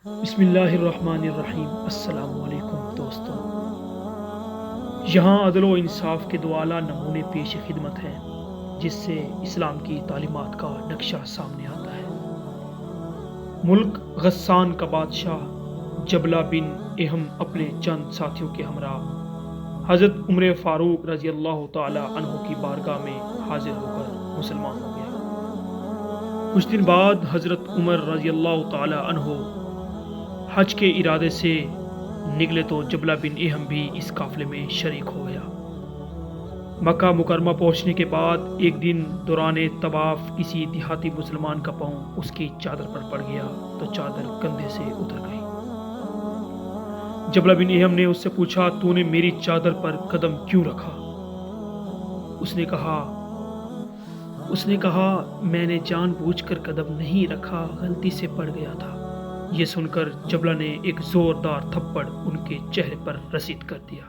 بسم اللہ الرحمن الرحیم۔ السلام علیکم دوستو، یہاں عدل و انصاف کے دو اعلیٰ نمونے پیش خدمت ہیں جس سے اسلام کی تعلیمات کا نقشہ سامنے آتا ہے۔ ملک غسان کا بادشاہ جبلہ بن اہم اپنے چند ساتھیوں کے ہمراہ حضرت عمر فاروق رضی اللہ تعالی عنہ کی بارگاہ میں حاضر ہو کر مسلمان ہو گیا۔ کچھ دن بعد حضرت عمر رضی اللہ تعالی عنہ حج کے ارادے سے نکلے تو جبلہ بن اہم بھی اس قافلے میں شریک ہو گیا۔ مکہ مکرمہ پہنچنے کے بعد ایک دن دوران طواف کسی دیہاتی مسلمان کا پاؤں اس کی چادر پر پڑ گیا تو چادر کندھے سے اتر گئی۔ جبلہ بن اہم نے اس سے پوچھا، تو نے میری چادر پر قدم کیوں رکھا؟ اس نے کہا میں نے جان بوجھ کر قدم نہیں رکھا، غلطی سے پڑ گیا تھا۔ یہ سن کر جبلہ نے ایک زوردار تھپڑ ان کے چہرے پر رسید کر دیا۔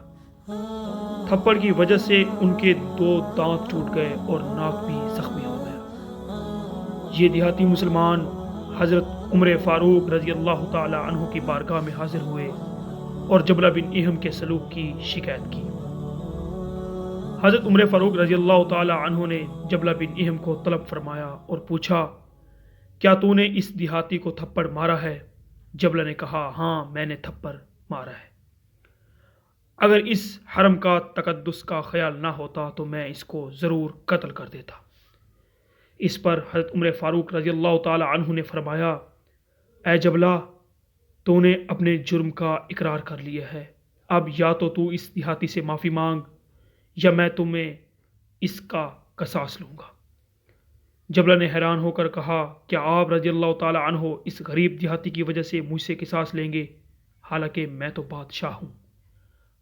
تھپڑ کی وجہ سے ان کے 2 دانت ٹوٹ گئے اور ناک بھی زخمی ہو گیا۔ یہ دیہاتی مسلمان حضرت عمر فاروق رضی اللہ تعالی عنہ کی بارگاہ میں حاضر ہوئے اور جبلہ بن اہم کے سلوک کی شکایت کی۔ حضرت عمر فاروق رضی اللہ تعالی عنہ نے جبلہ بن اہم کو طلب فرمایا اور پوچھا، کیا تو نے اس دیہاتی کو تھپڑ مارا ہے؟ جبلہ نے کہا، ہاں میں نے تھپڑ مارا ہے۔ اگر اس حرم کا تقدس کا خیال نہ ہوتا تو میں اس کو ضرور قتل کر دیتا۔ اس پر حضرت عمر فاروق رضی اللہ تعالی عنہ نے فرمایا، اے جبلہ، تو نے اپنے جرم کا اقرار کر لیا ہے، اب یا تو اس دیہاتی سے معافی مانگ یا میں تمہیں اس کا قصاص لوں گا۔ جبلہ نے حیران ہو کر کہا، کیا آپ رضی اللہ تعالی عنہ اس غریب دیہاتی کی وجہ سے مجھ سے قصاص لیں گے، حالانکہ میں تو بادشاہ ہوں؟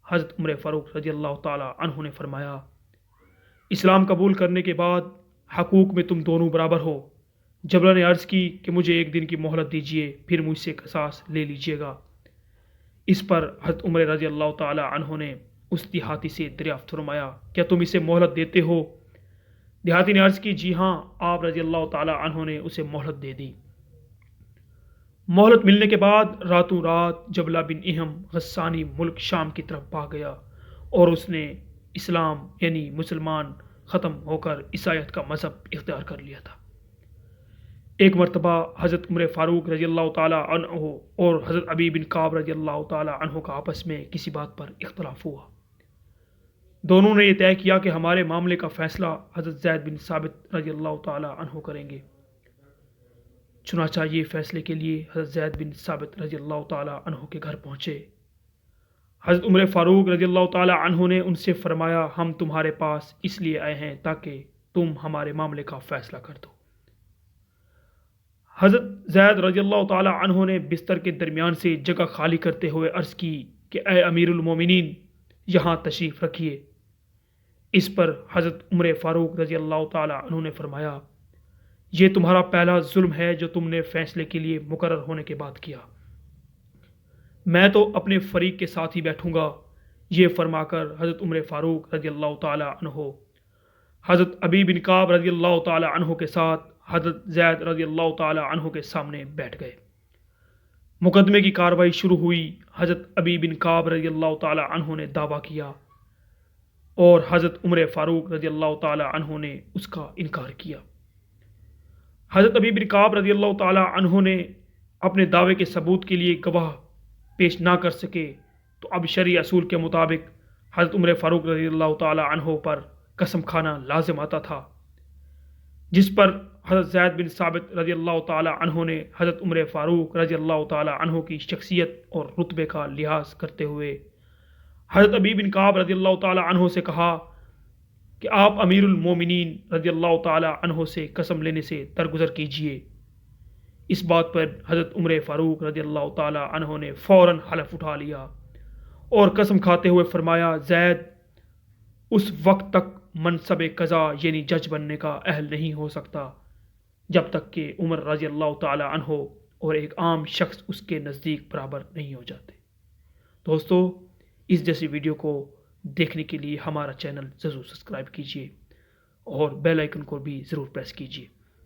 حضرت عمر فاروق رضی اللہ تعالی عنہ نے فرمایا، اسلام قبول کرنے کے بعد حقوق میں تم دونوں برابر ہو۔ جبلہ نے عرض کی کہ مجھے ایک دن کی مہلت دیجیے، پھر مجھ سے قصاص لے لیجیے گا۔ اس پر حضرت عمر رضی اللہ تعالی عنہ نے اس دیہاتی سے دریافت فرمایا، کیا تم اسے مہلت دیتے ہو؟ دیہاتی نے عرض کی، جی ہاں۔ آپ رضی اللہ تعالی عنہ نے اسے مہلت دے دی۔ مہلت ملنے کے بعد راتوں رات جبلہ بن اہم غسانی ملک شام کی طرف بھاگ گیا اور اس نے اسلام یعنی مسلمان ختم ہو کر عیسائیت کا مذہب اختیار کر لیا تھا۔ ایک مرتبہ حضرت عمر فاروق رضی اللہ تعالی عنہ اور حضرت ابی بن کعب رضی اللہ تعالی عنہ کا آپس میں کسی بات پر اختلاف ہوا۔ دونوں نے یہ طے کیا کہ ہمارے معاملے کا فیصلہ حضرت زید بن ثابت رضی اللہ تعالی عنہ کریں گے۔ چنانچہ یہ فیصلے کے لیے حضرت زید بن ثابت رضی اللہ تعالی عنہ کے گھر پہنچے۔ حضرت عمر فاروق رضی اللہ تعالی عنہ نے ان سے فرمایا، ہم تمہارے پاس اس لیے آئے ہیں تاکہ تم ہمارے معاملے کا فیصلہ کر دو۔ حضرت زید رضی اللہ تعالی عنہ نے بستر کے درمیان سے جگہ خالی کرتے ہوئے عرض کی کہ اے امیر المومنین، یہاں تشریف رکھیے۔ اس پر حضرت عمر فاروق رضی اللہ تعالی عنہ نے فرمایا، یہ تمہارا پہلا ظلم ہے جو تم نے فیصلے کے لیے مقرر ہونے کے بعد کیا۔ میں تو اپنے فریق کے ساتھ ہی بیٹھوں گا۔ یہ فرما کر حضرت عمر فاروق رضی اللہ تعالی عنہ حضرت ابی بن کعب رضی اللہ تعالی عنہ کے ساتھ حضرت زید رضی اللہ تعالی عنہ کے سامنے بیٹھ گئے۔ مقدمے کی کارروائی شروع ہوئی۔ حضرت ابی بن کعب رضی اللہ تعالی عنہ نے دعویٰ کیا اور حضرت عمر فاروق رضی اللہ تعالی عنہ نے اس کا انکار کیا۔ حضرت ابی بن کعب رضی اللہ تعالی عنہ نے اپنے دعوے کے ثبوت کے لیے گواہ پیش نہ کر سکے تو اب شرعی اصول کے مطابق حضرت عمر فاروق رضی اللہ تعالی عنہ پر قسم کھانا لازم آتا تھا، جس پر حضرت زید بن ثابت رضی اللہ تعالی عنہ نے حضرت عمر فاروق رضی اللہ تعالی عنہ کی شخصیت اور رتبے کا لحاظ کرتے ہوئے حضرت ابی بن کعب رضی اللہ تعالی عنہ سے کہا کہ آپ امیر المومنین رضی اللہ تعالی عنہ سے قسم لینے سے درگزر کیجیے۔ اس بات پر حضرت عمر فاروق رضی اللہ تعالی عنہ نے فوراً حلف اٹھا لیا اور قسم کھاتے ہوئے فرمایا، زید اس وقت تک منصب قضا یعنی جج بننے کا اہل نہیں ہو سکتا جب تک کہ عمر رضی اللہ تعالی عنہ اور ایک عام شخص اس کے نزدیک برابر نہیں ہو جاتے۔ دوستو، اس جیسی ویڈیو کو دیکھنے کے لیے ہمارا چینل ضرور سبسکرائب کیجیے اور بیل آئیکن کو بھی ضرور پریس کیجیے۔